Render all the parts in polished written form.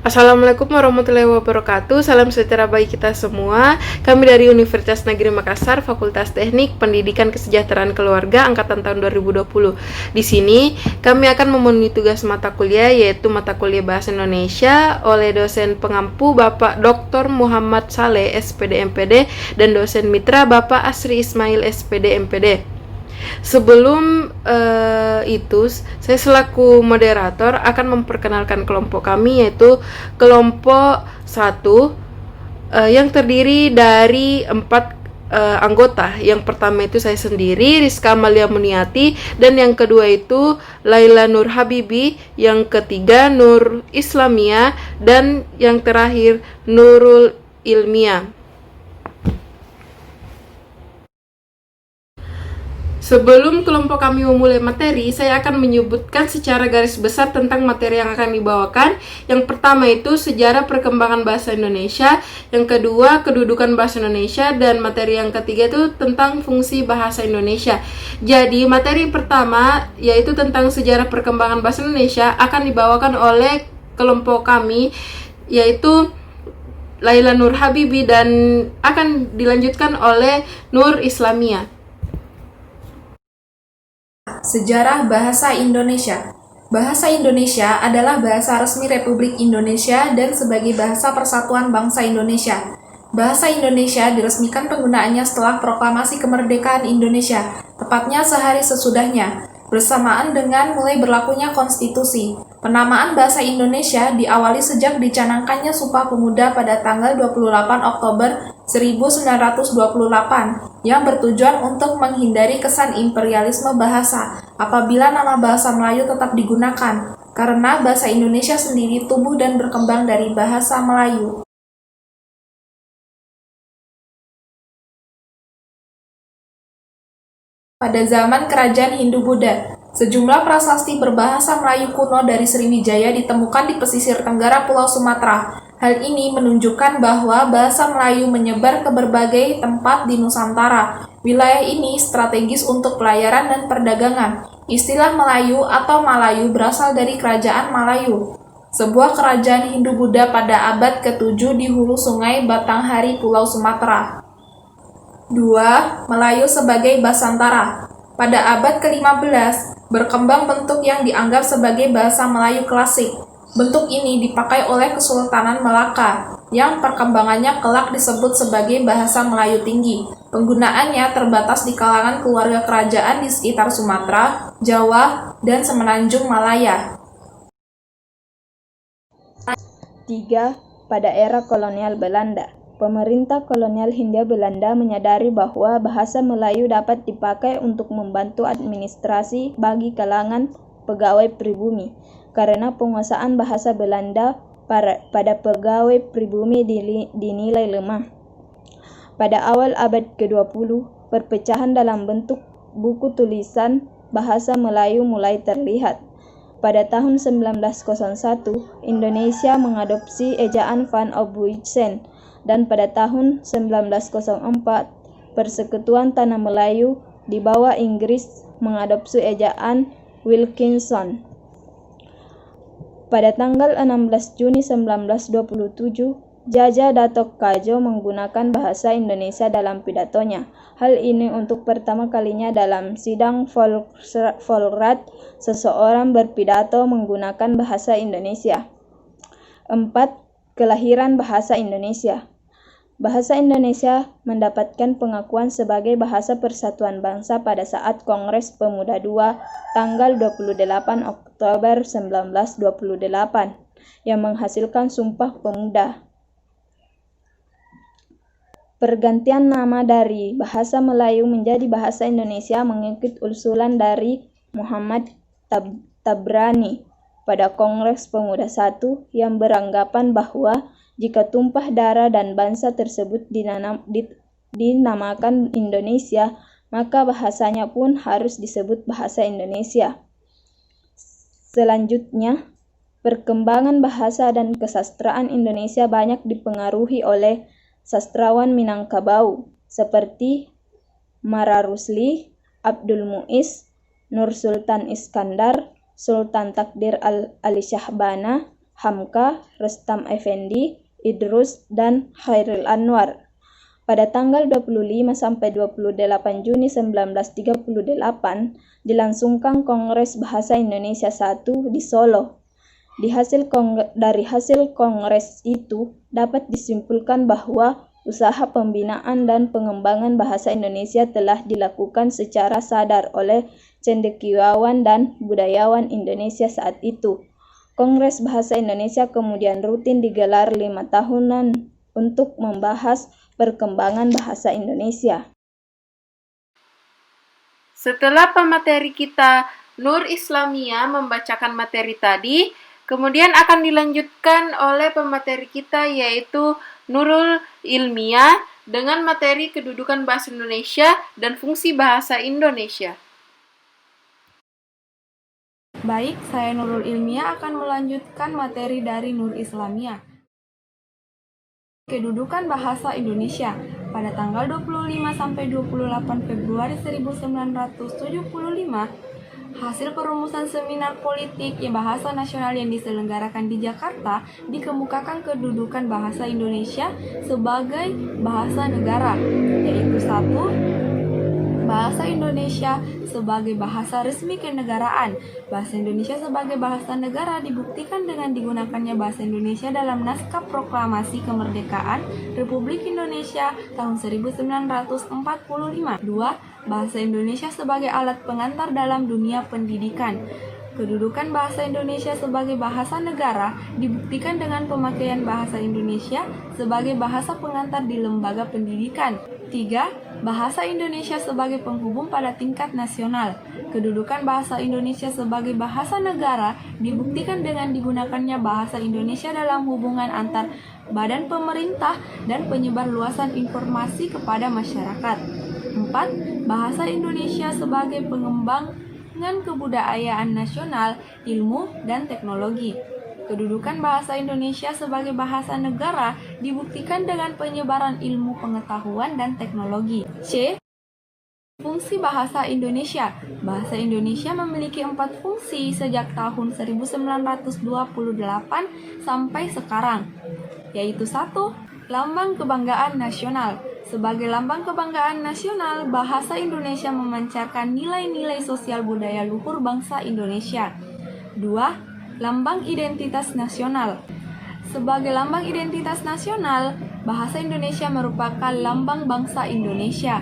Assalamualaikum warahmatullahi wabarakatuh. Salam sejahtera bagi kita semua. Kami dari Universitas Negeri Makassar, Fakultas Teknik Pendidikan Kesejahteraan Keluarga angkatan tahun 2020. Di sini kami akan memenuhi tugas mata kuliah, yaitu mata kuliah Bahasa Indonesia oleh dosen pengampu Bapak Dr. Muhammad Saleh SPD MPD dan dosen mitra Bapak Asri Ismail SPD MPD. Sebelum itu, saya selaku moderator akan memperkenalkan kelompok kami, yaitu kelompok 1 yang terdiri dari 4 anggota. Yang pertama itu saya sendiri, Rizka Amalia Muniati, dan yang kedua itu Laila Nur Habibi, yang ketiga Nur Islamia, dan yang terakhir Nurul Ilmia. Sebelum kelompok kami memulai materi, saya akan menyebutkan secara garis besar tentang materi yang akan dibawakan. Yang pertama itu sejarah perkembangan bahasa Indonesia, yang kedua kedudukan bahasa Indonesia, dan materi yang ketiga itu tentang fungsi bahasa Indonesia. Jadi materi pertama yaitu tentang sejarah perkembangan bahasa Indonesia akan dibawakan oleh kelompok kami, yaitu Laila Nur Habibi, dan akan dilanjutkan oleh Nur Islamia. Sejarah Bahasa Indonesia. Bahasa Indonesia adalah bahasa resmi Republik Indonesia dan sebagai bahasa persatuan bangsa Indonesia. Bahasa Indonesia diresmikan penggunaannya setelah proklamasi kemerdekaan Indonesia, tepatnya sehari sesudahnya, bersamaan dengan mulai berlakunya konstitusi. Penamaan bahasa Indonesia diawali sejak dicanangkannya Sumpah Pemuda pada tanggal 28 Oktober 1928 yang bertujuan untuk menghindari kesan imperialisme bahasa apabila nama bahasa Melayu tetap digunakan, karena bahasa Indonesia sendiri tumbuh dan berkembang dari bahasa Melayu. Pada zaman Kerajaan Hindu-Buddha, sejumlah prasasti berbahasa Melayu kuno dari Sriwijaya ditemukan di pesisir tenggara Pulau Sumatera. Hal ini menunjukkan bahwa bahasa Melayu menyebar ke berbagai tempat di Nusantara. Wilayah ini strategis untuk pelayaran dan perdagangan. Istilah Melayu atau Malayu berasal dari Kerajaan Malayu, sebuah kerajaan Hindu-Buddha pada abad ke-7 di hulu sungai Batanghari, Pulau Sumatera. 2. Melayu sebagai Basantara. Pada abad ke-15, berkembang bentuk yang dianggap sebagai bahasa Melayu klasik. Bentuk ini dipakai oleh Kesultanan Melaka, yang perkembangannya kelak disebut sebagai bahasa Melayu tinggi. Penggunaannya terbatas di kalangan keluarga kerajaan di sekitar Sumatera, Jawa, dan Semenanjung Malaya. 3. Pada era kolonial Belanda, pemerintah kolonial Hindia Belanda menyadari bahwa bahasa Melayu dapat dipakai untuk membantu administrasi bagi kalangan pegawai pribumi, karena penguasaan bahasa Belanda pada pegawai pribumi dinilai lemah. Pada awal abad ke-20, perpecahan dalam bentuk buku tulisan bahasa Melayu mulai terlihat. Pada tahun 1901, Indonesia mengadopsi ejaan Van Obhuijsen, dan pada tahun 1904, Persekutuan Tanah Melayu di bawah Inggris mengadopsi ejaan Wilkinson. Pada tanggal 16 Juni 1927, Jaja Dato Kajo menggunakan bahasa Indonesia dalam pidatonya. Hal ini untuk pertama kalinya dalam sidang Volksraad seseorang berpidato menggunakan bahasa Indonesia. 4. Kelahiran bahasa Indonesia. Bahasa Indonesia mendapatkan pengakuan sebagai bahasa persatuan bangsa pada saat Kongres Pemuda II tanggal 28 Oktober 1928 yang menghasilkan Sumpah Pemuda. Pergantian nama dari bahasa Melayu menjadi bahasa Indonesia mengikut usulan dari Muhammad Tabrani pada Kongres Pemuda I yang beranggapan bahwa jika tumpah darah dan bangsa tersebut dinamakan Indonesia, maka bahasanya pun harus disebut bahasa Indonesia. Selanjutnya, perkembangan bahasa dan kesastraan Indonesia banyak dipengaruhi oleh sastrawan Minangkabau seperti Mara Rusli, Abdul Muiz, Nur Sultan Iskandar, Sultan Takdir Ali Syahbana, Hamka, Restam Effendi, Idrus, dan Khairil Anwar. Pada tanggal 25 sampai 28 Juni 1938 dilangsungkan Kongres Bahasa Indonesia I di Solo. Dari hasil kongres itu dapat disimpulkan bahwa usaha pembinaan dan pengembangan bahasa Indonesia telah dilakukan secara sadar oleh cendekiawan dan budayawan Indonesia saat itu. Kongres Bahasa Indonesia kemudian rutin digelar 5 tahunan untuk membahas perkembangan bahasa Indonesia. Setelah pemateri kita Nur Islamia membacakan materi tadi, kemudian akan dilanjutkan oleh pemateri kita yaitu Nurul Ilmia dengan materi kedudukan bahasa Indonesia dan fungsi bahasa Indonesia. Baik, saya Nurul Ilmia akan melanjutkan materi dari Nur Islamia. Kedudukan bahasa Indonesia pada tanggal 25 sampai 28 Februari 1975, hasil perumusan seminar politik yang bahasa nasional yang diselenggarakan di Jakarta dikemukakan kedudukan bahasa Indonesia sebagai bahasa negara, yaitu 1. Bahasa Indonesia sebagai bahasa resmi kenegaraan. Bahasa Indonesia sebagai bahasa negara dibuktikan dengan digunakannya bahasa Indonesia dalam naskah proklamasi kemerdekaan Republik Indonesia tahun 1945. 2. Bahasa Indonesia sebagai alat pengantar dalam dunia pendidikan. Kedudukan bahasa Indonesia sebagai bahasa negara dibuktikan dengan pemakaian bahasa Indonesia sebagai bahasa pengantar di lembaga pendidikan. 3. Bahasa Indonesia sebagai penghubung pada tingkat nasional. Kedudukan bahasa Indonesia sebagai bahasa negara dibuktikan dengan digunakannya bahasa Indonesia dalam hubungan antar badan pemerintah dan penyebar luasan informasi kepada masyarakat. 4. Bahasa Indonesia sebagai pengembangan kebudayaan nasional, ilmu, dan teknologi. Kedudukan bahasa Indonesia sebagai bahasa negara dibuktikan dengan penyebaran ilmu pengetahuan dan teknologi. C. Fungsi bahasa Indonesia. Bahasa Indonesia memiliki 4 fungsi sejak tahun 1928 sampai sekarang, yaitu 1. Lambang kebanggaan nasional. Sebagai lambang kebanggaan nasional, bahasa Indonesia memancarkan nilai-nilai sosial budaya luhur bangsa Indonesia. 2. Lambang identitas nasional. Sebagai lambang identitas nasional, bahasa Indonesia merupakan lambang bangsa Indonesia.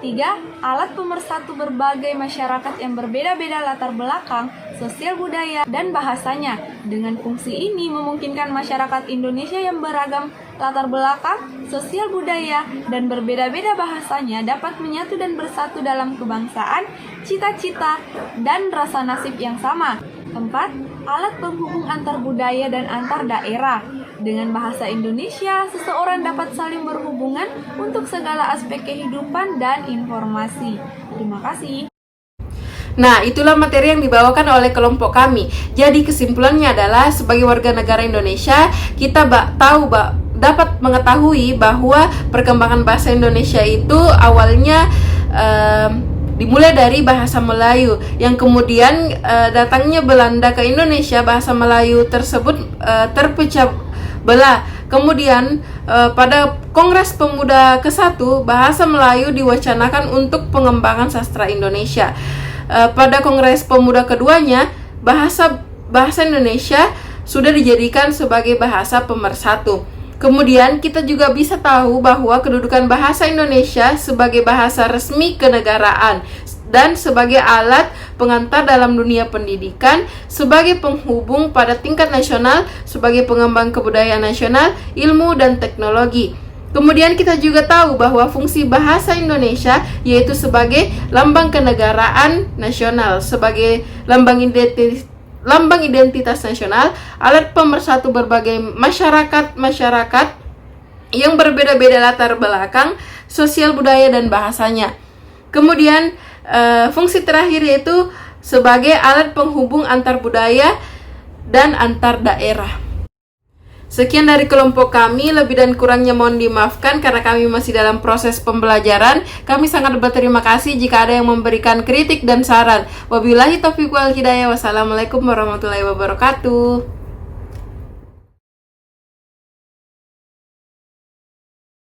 3. Alat pemersatu berbagai masyarakat yang berbeda-beda latar belakang, sosial budaya, dan bahasanya. Dengan fungsi ini memungkinkan masyarakat Indonesia yang beragam latar belakang, sosial budaya, dan berbeda-beda bahasanya dapat menyatu dan bersatu dalam kebangsaan, cita-cita, dan rasa nasib yang sama. 4. Alat penghubung antar budaya dan antar daerah. Dengan bahasa Indonesia, seseorang dapat saling berhubungan untuk segala aspek kehidupan dan informasi. Terima kasih. Nah, itulah materi yang dibawakan oleh kelompok kami. Jadi kesimpulannya adalah sebagai warga negara Indonesia, kita dapat mengetahui bahwa perkembangan bahasa Indonesia itu awalnya dimulai dari bahasa Melayu, yang kemudian datangnya Belanda ke Indonesia, bahasa Melayu tersebut terpecah belah. Kemudian pada Kongres Pemuda ke-1, bahasa Melayu diwacanakan untuk pengembangan sastra Indonesia. Pada Kongres Pemuda keduanya, bahasa Indonesia sudah dijadikan sebagai bahasa pemersatu. Kemudian kita juga bisa tahu bahwa kedudukan bahasa Indonesia sebagai bahasa resmi kenegaraan dan sebagai alat pengantar dalam dunia pendidikan, sebagai penghubung pada tingkat nasional, sebagai pengembang kebudayaan nasional, ilmu, dan teknologi. Kemudian kita juga tahu bahwa fungsi bahasa Indonesia yaitu sebagai lambang kenegaraan nasional, sebagai lambang identitas nasional, alat pemersatu berbagai masyarakat yang berbeda-beda latar belakang, sosial budaya, dan bahasanya. Kemudian fungsi terakhir yaitu sebagai alat penghubung antar budaya dan antar daerah. Sekian dari kelompok kami, lebih dan kurangnya mohon dimaafkan karena kami masih dalam proses pembelajaran. Kami sangat berterima kasih jika ada yang memberikan kritik dan saran. Wabillahi taufiq wal hidayah. Wassalamualaikum warahmatullahi wabarakatuh.